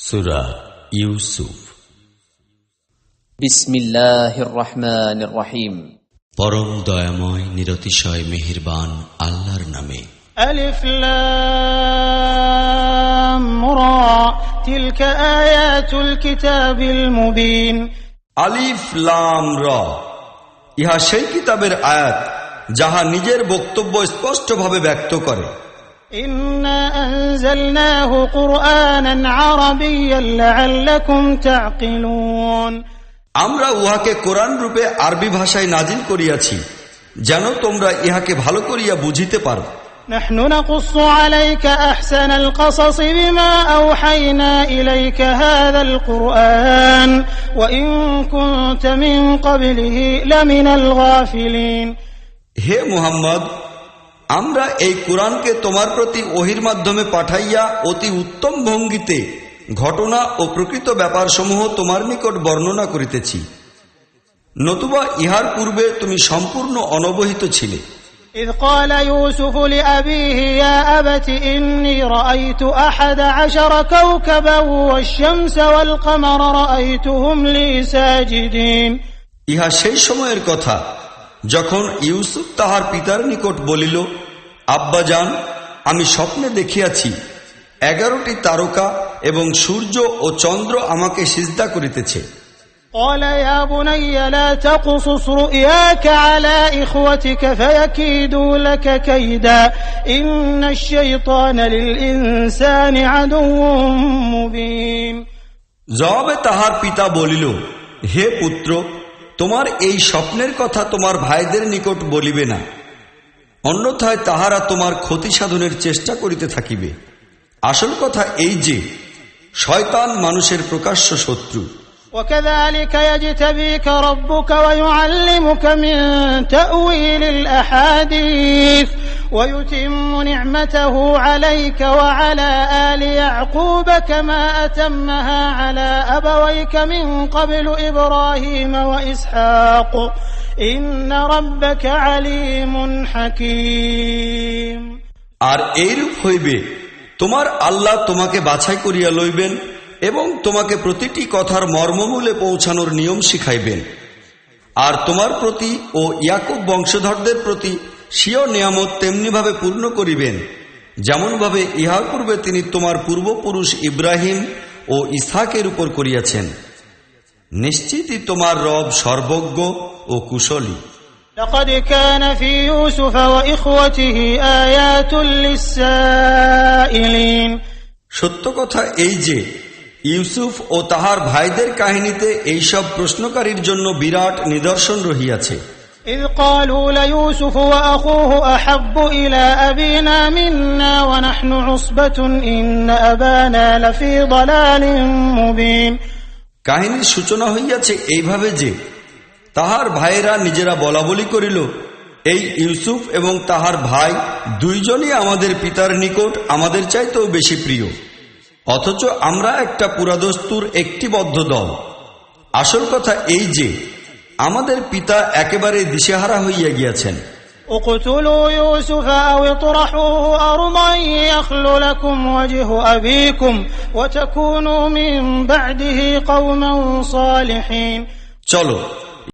সূরা ইউসুফ। বিসমিল্লাহির রহমানির রহিম। পরম দয়াময় নিরতিশয় মেহেরবান আল্লাহর নামে। আলিফ লাম রা তিলকা আয়াতুল কিতাবিল মুবিন। আলিফ লাম রা, ইহা সেই কিতাবের আয়াত যাহা নিজের বক্তব্য স্পষ্টভাবে ব্যক্ত করে। ইন্না আনজালনাহু কুরআনান আরাবিয়্যান লাআল্লাকুম তা'কিলুন। আমরা উহাকে কোরআন রূপে আরবি ভাষায় নাজিল করিয়াছি, যেন তোমরা ইহাকে ভালো করিয়া বুঝিতে পারো। নাহনু নাকুসসু আলাইকা আহসানাল কসস বিমা আওহাইনা ইলাইকা হাযাল কুরআন ওয়া ইন কুনতা মিন ক্বাবলিহি লামিনাল গাফিলিন। হে মুহাম্মদ, আমরা এই কোরআনকে তোমার প্রতি ওহির মাধ্যমে পাঠাইয়া অতি উত্তম ভঙ্গিতে ঘটনা ও প্রকৃত ব্যাপারসমূহ তোমার নিকট বর্ণনা করিতেছি, নতুবা ইহার পূর্বে তুমি সম্পূর্ণ অনবহিত ছিলে। إذ قال يوسف لأبيه يا أبت إني رأيت 11 كوكبا والشمس والقمر رأيتهم لي ساجدين। ইহা সেই সময়ের কথা যখন ইউসুফ তাহার পিতার নিকট বলিল, আব্বাজান, আমি স্বপ্নে দেখিয়াছি 11টি তারকা এবং সূর্য ও চন্দ্র আমাকে সিজদা করিতেছে। قال يا بني لا تقصص رؤياك على إخوتك فيكيدوا لك كيدا إن الشيطان للإنسان عدو مبين। জবাবে তাহার পিতা বলিল, হে পুত্র, তোমার এই স্বপ্নের কথা তোমার ভাইদের নিকট বলিবে না, অন্যথায় তাহারা তোমার ক্ষতি সাধনের চেষ্টা করিতে থাকিবে। আসল কথা এই যে শয়তান মানুষের প্রকাশ্য শত্রু। وكذلك يجتبيك ربك ويعلمك من تأويل الأحاديث ويتم نعمته عليك وعلى آل يعقوب كما أتمها على أبويك من قبل إبراهيم وإسحاق إن ربك عليم حكيم। আর এইরূপ হইবে, তোমার আল্লাহ তোমাকে বাছাই করিয়া লইবেন এবং তোমাকে প্রতিটি কথার মর্মমূলে পৌঁছানোর নিয়ম শিখাইবেন, আর তোমার প্রতি ও ইয়াকুব বংশধরদের প্রতি স্বীয় নিয়ামত তেমনিভাবে পূর্ণ করিবেন যেমনভাবে ইহার পূর্বে তিনি তোমার পূর্বপুরুষ ইব্রাহিম ও ইসহাকের উপর করিয়াছেন। নিশ্চিতই তোমার রব সর্বজ্ঞ ও কুশলী। لقد كان في يوسف وإخوته آيات للسائلين। সত্য কথা এই যে ইউসুফ ও তাহার ভাইদের কাহিনীতে এইসব প্রশ্নকারীর জন্য বিরাট নিদর্শন রহিয়াছে। إذ قالوا ليوسف وأخوه أحب إلى أبينا منا ونحن عصبة إن أبانا لفي ضلال مبين। কাহিনীর সূচনা হইয়াছে এইভাবে যে তাহার ভাইয়েরা নিজেরা বলাবলি করিল, এই ইউসুফ এবং তাহার ভাই দুইজনই আমাদের পিতার নিকট আমাদের চাইতেও বেশি প্রিয়, অথচ আমরা একটা পুরাদস্তুর একটি বদ্ধ দল। আসল কথা এই যে আমাদের পিতা একেবারে দিশেহারা হইয়া গিয়াছেন। اقتلوا يوسف أو اطرحوه أرضا يخل لكم وجه أبيكم وتكونوا من بعده قوما صالحين। চলো